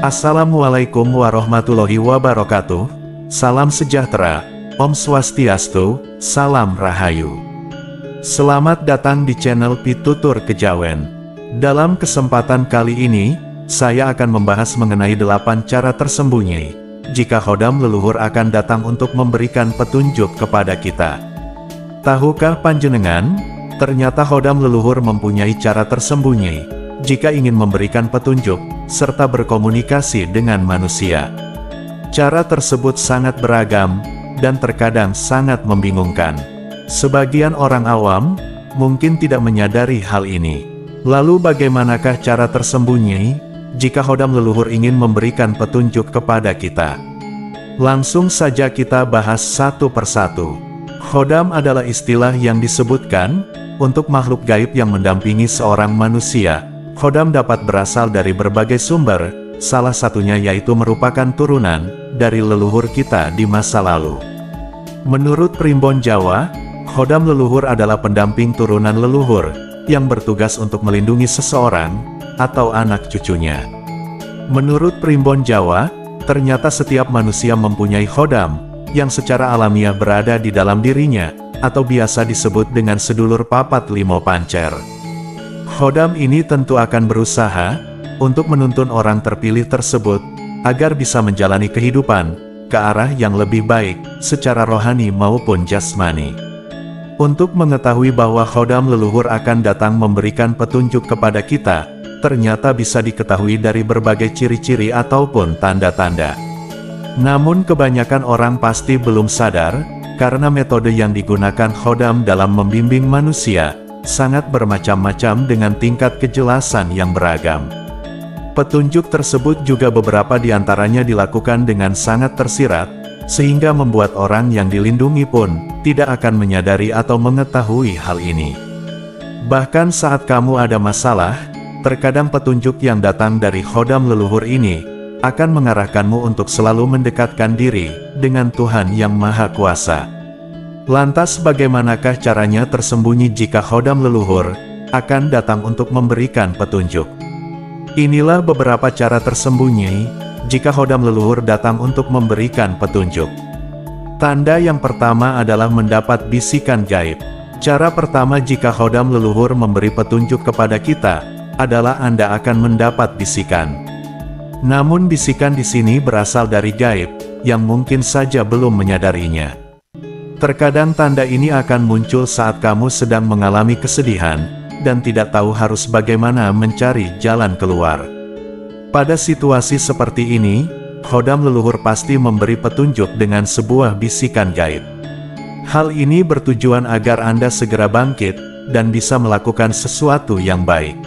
Assalamualaikum warahmatullahi wabarakatuh. Salam sejahtera, Om Swastiastu, Salam Rahayu. Selamat datang di channel Pitutur Kejawen. Dalam kesempatan kali ini, saya akan membahas mengenai 8 cara tersembunyi jika khodam leluhur akan datang untuk memberikan petunjuk kepada kita. Tahukah panjenengan, ternyata khodam leluhur mempunyai cara tersembunyi jika ingin memberikan petunjuk serta berkomunikasi dengan manusia. Cara tersebut sangat beragam dan terkadang sangat membingungkan. Sebagian orang awam mungkin tidak menyadari hal ini. Lalu bagaimanakah cara tersembunyi jika khodam leluhur ingin memberikan petunjuk kepada kita? Langsung saja kita bahas satu persatu. Khodam adalah istilah yang disebutkan untuk makhluk gaib yang mendampingi seorang manusia. Khodam dapat berasal dari berbagai sumber, salah satunya yaitu merupakan turunan dari leluhur kita di masa lalu. Menurut Primbon Jawa, khodam leluhur adalah pendamping turunan leluhur yang bertugas untuk melindungi seseorang atau anak cucunya. Menurut Primbon Jawa, ternyata setiap manusia mempunyai khodam yang secara alamiah berada di dalam dirinya, atau biasa disebut dengan sedulur papat limo pancer. Khodam ini tentu akan berusaha untuk menuntun orang terpilih tersebut agar bisa menjalani kehidupan ke arah yang lebih baik secara rohani maupun jasmani. Untuk mengetahui bahwa khodam leluhur akan datang memberikan petunjuk kepada kita, ternyata bisa diketahui dari berbagai ciri-ciri ataupun tanda-tanda. Namun kebanyakan orang pasti belum sadar, karena metode yang digunakan khodam dalam membimbing manusia sangat bermacam-macam dengan tingkat kejelasan yang beragam. Petunjuk tersebut juga beberapa diantaranya dilakukan dengan sangat tersirat, sehingga membuat orang yang dilindungi pun tidak akan menyadari atau mengetahui hal ini. Bahkan saat kamu ada masalah, terkadang petunjuk yang datang dari khodam leluhur ini akan mengarahkanmu untuk selalu mendekatkan diri dengan Tuhan Yang Maha Kuasa. Lantas bagaimanakah caranya tersembunyi jika khodam leluhur akan datang untuk memberikan petunjuk? Inilah beberapa cara tersembunyi jika khodam leluhur datang untuk memberikan petunjuk. Tanda yang pertama adalah mendapat bisikan gaib. Cara pertama jika khodam leluhur memberi petunjuk kepada kita adalah Anda akan mendapat bisikan. Namun bisikan di sini berasal dari gaib yang mungkin saja belum menyadarinya. Terkadang tanda ini akan muncul saat kamu sedang mengalami kesedihan dan tidak tahu harus bagaimana mencari jalan keluar. Pada situasi seperti ini, khodam leluhur pasti memberi petunjuk dengan sebuah bisikan gaib. Hal ini bertujuan agar Anda segera bangkit dan bisa melakukan sesuatu yang baik.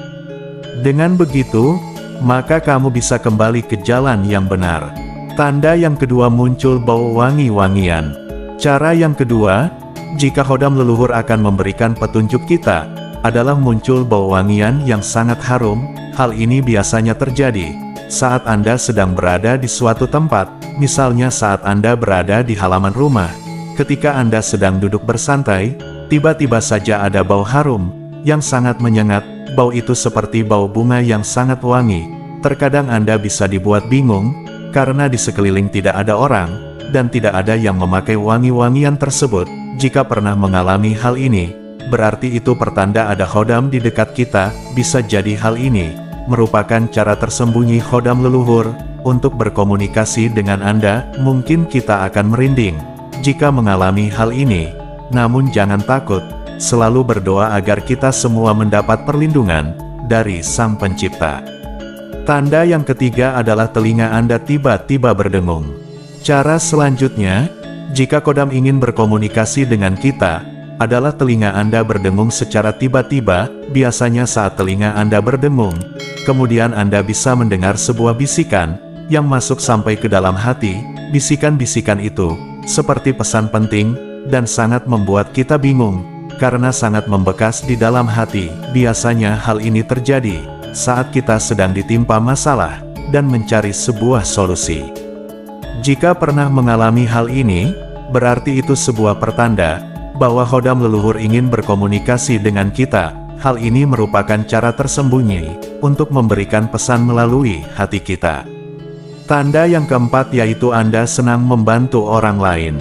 Dengan begitu, maka kamu bisa kembali ke jalan yang benar. Tanda yang kedua muncul bau wangi-wangian. Cara yang kedua, jika khodam leluhur akan memberikan petunjuk kita, adalah muncul bau wangian yang sangat harum. Hal ini biasanya terjadi saat Anda sedang berada di suatu tempat, misalnya saat Anda berada di halaman rumah. Ketika Anda sedang duduk bersantai, tiba-tiba saja ada bau harum yang sangat menyengat. Bau itu seperti bau bunga yang sangat wangi. Terkadang Anda bisa dibuat bingung, karena di sekeliling tidak ada orang, dan tidak ada yang memakai wangi-wangian tersebut. Jika pernah mengalami hal ini, berarti itu pertanda ada khodam di dekat kita. Bisa jadi hal ini merupakan cara tersembunyi khodam leluhur untuk berkomunikasi dengan Anda. Mungkin kita akan merinding jika mengalami hal ini. Namun jangan takut, selalu berdoa agar kita semua mendapat perlindungan dari Sang Pencipta. Tanda yang ketiga adalah telinga Anda tiba-tiba berdengung. Cara selanjutnya, jika khodam ingin berkomunikasi dengan kita, adalah telinga Anda berdengung secara tiba-tiba. Biasanya saat telinga Anda berdengung, kemudian Anda bisa mendengar sebuah bisikan yang masuk sampai ke dalam hati. Bisikan-bisikan itu seperti pesan penting dan sangat membuat kita bingung, karena sangat membekas di dalam hati. Biasanya hal ini terjadi saat kita sedang ditimpa masalah dan mencari sebuah solusi. Jika pernah mengalami hal ini, berarti itu sebuah pertanda bahwa khodam leluhur ingin berkomunikasi dengan kita. Hal ini merupakan cara tersembunyi untuk memberikan pesan melalui hati kita. Tanda yang keempat yaitu Anda senang membantu orang lain.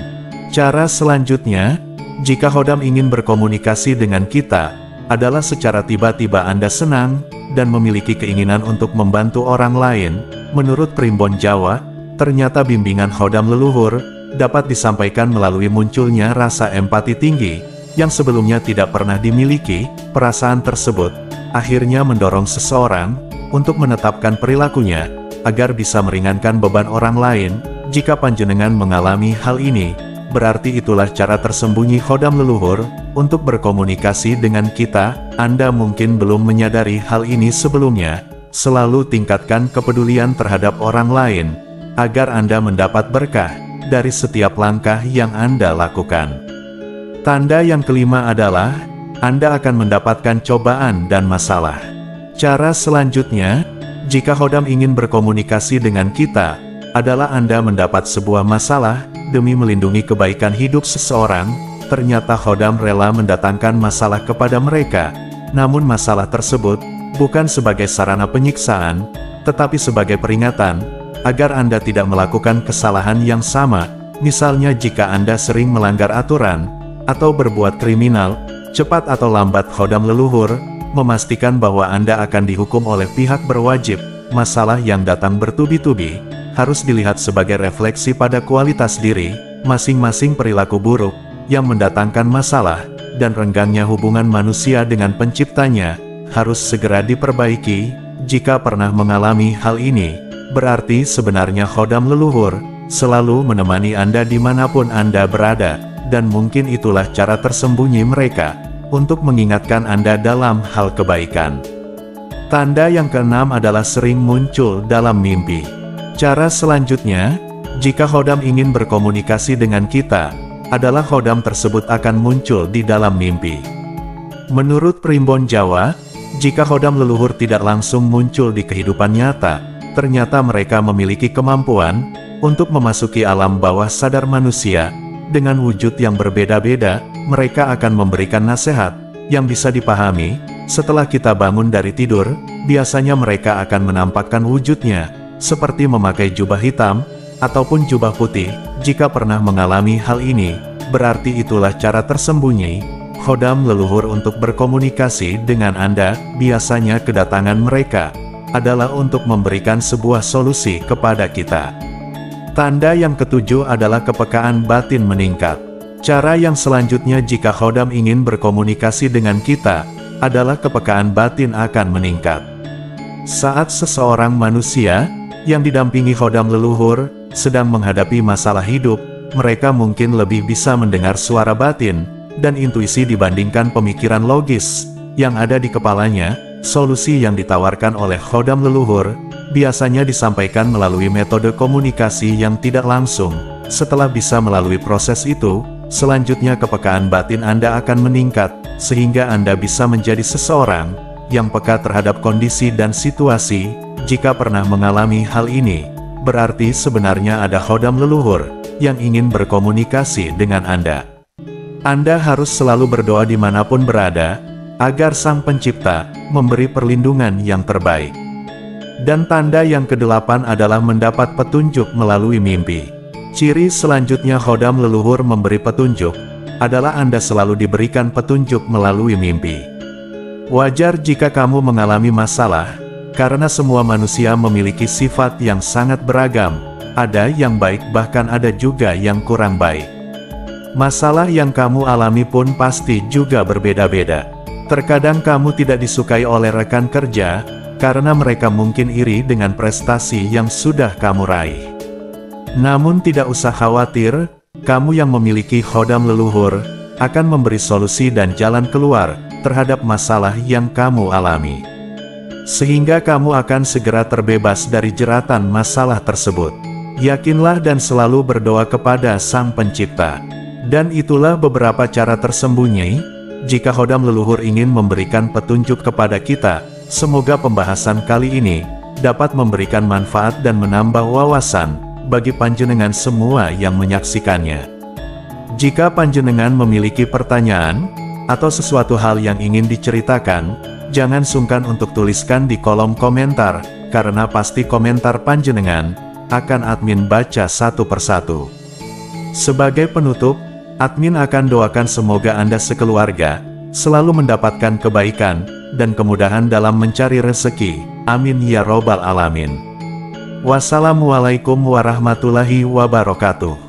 Cara selanjutnya, jika Khodam ingin berkomunikasi dengan kita, adalah secara tiba-tiba Anda senang, dan memiliki keinginan untuk membantu orang lain. Menurut Primbon Jawa, ternyata bimbingan Khodam leluhur, dapat disampaikan melalui munculnya rasa empati tinggi, yang sebelumnya tidak pernah dimiliki. Perasaan tersebut, akhirnya mendorong seseorang, untuk menetapkan perilakunya, agar bisa meringankan beban orang lain. Jika panjenengan mengalami hal ini, berarti itulah cara tersembunyi Khodam leluhur, untuk berkomunikasi dengan kita. Anda mungkin belum menyadari hal ini sebelumnya. Selalu tingkatkan kepedulian terhadap orang lain, agar Anda mendapat berkah, dari setiap langkah yang Anda lakukan. Tanda yang kelima adalah, Anda akan mendapatkan cobaan dan masalah. Cara selanjutnya, jika Khodam ingin berkomunikasi dengan kita, adalah Anda mendapat sebuah masalah, demi melindungi kebaikan hidup seseorang. Ternyata Khodam rela mendatangkan masalah kepada mereka. Namun masalah tersebut, bukan sebagai sarana penyiksaan, tetapi sebagai peringatan, agar Anda tidak melakukan kesalahan yang sama. Misalnya jika Anda sering melanggar aturan, atau berbuat kriminal, cepat atau lambat Khodam leluhur memastikan bahwa Anda akan dihukum oleh pihak berwajib. Masalah yang datang bertubi-tubi, harus dilihat sebagai refleksi pada kualitas diri, masing-masing. Perilaku buruk, yang mendatangkan masalah, dan renggangnya hubungan manusia dengan penciptanya, harus segera diperbaiki. Jika pernah mengalami hal ini, berarti sebenarnya Khodam leluhur, selalu menemani Anda dimanapun Anda berada, dan mungkin itulah cara tersembunyi mereka, untuk mengingatkan Anda dalam hal kebaikan. Tanda yang keenam adalah sering muncul dalam mimpi. Cara selanjutnya, jika Khodam ingin berkomunikasi dengan kita, adalah Khodam tersebut akan muncul di dalam mimpi. Menurut Primbon Jawa, jika Khodam leluhur tidak langsung muncul di kehidupan nyata, ternyata mereka memiliki kemampuan untuk memasuki alam bawah sadar manusia. Dengan wujud yang berbeda-beda, mereka akan memberikan nasihat yang bisa dipahami. Setelah kita bangun dari tidur, biasanya mereka akan menampakkan wujudnya, seperti memakai jubah hitam, ataupun jubah putih. Jika pernah mengalami hal ini, berarti itulah cara tersembunyi Khodam leluhur untuk berkomunikasi dengan Anda. Biasanya kedatangan mereka adalah untuk memberikan sebuah solusi kepada kita. Tanda yang ketujuh adalah kepekaan batin meningkat. Cara yang selanjutnya jika Khodam ingin berkomunikasi dengan kita, adalah kepekaan batin akan meningkat. Saat seseorang manusia, yang didampingi Khodam leluhur, sedang menghadapi masalah hidup, mereka mungkin lebih bisa mendengar suara batin, dan intuisi dibandingkan pemikiran logis, yang ada di kepalanya. Solusi yang ditawarkan oleh Khodam leluhur, biasanya disampaikan melalui metode komunikasi yang tidak langsung. Setelah bisa melalui proses itu, selanjutnya kepekaan batin Anda akan meningkat, sehingga Anda bisa menjadi seseorang yang peka terhadap kondisi dan situasi. Jika pernah mengalami hal ini, berarti sebenarnya ada Khodam leluhur yang ingin berkomunikasi dengan Anda. Anda harus selalu berdoa dimanapun berada, agar Sang Pencipta memberi perlindungan yang terbaik. Dan tanda yang kedelapan adalah mendapat petunjuk melalui mimpi. Ciri selanjutnya Khodam leluhur memberi petunjuk, adalah Anda selalu diberikan petunjuk melalui mimpi. Wajar jika kamu mengalami masalah, karena semua manusia memiliki sifat yang sangat beragam. Ada yang baik, bahkan ada juga yang kurang baik. Masalah yang kamu alami pun pasti juga berbeda-beda. Terkadang kamu tidak disukai oleh rekan kerja, karena mereka mungkin iri dengan prestasi yang sudah kamu raih. Namun tidak usah khawatir, kamu yang memiliki Khodam leluhur, akan memberi solusi dan jalan keluar, terhadap masalah yang kamu alami. Sehingga kamu akan segera terbebas dari jeratan masalah tersebut. Yakinlah dan selalu berdoa kepada Sang Pencipta. Dan itulah beberapa cara tersembunyi, jika Khodam leluhur ingin memberikan petunjuk kepada kita. Semoga pembahasan kali ini dapat memberikan manfaat dan menambah wawasan bagi panjenengan semua yang menyaksikannya. Jika panjenengan memiliki pertanyaan atau sesuatu hal yang ingin diceritakan, jangan sungkan untuk tuliskan di kolom komentar, karena pasti komentar panjenengan akan admin baca satu persatu. Sebagai penutup, admin akan doakan semoga Anda sekeluarga selalu mendapatkan kebaikan dan kemudahan dalam mencari rezeki. Amin ya robbal alamin. Wassalamualaikum warahmatullahi wabarakatuh.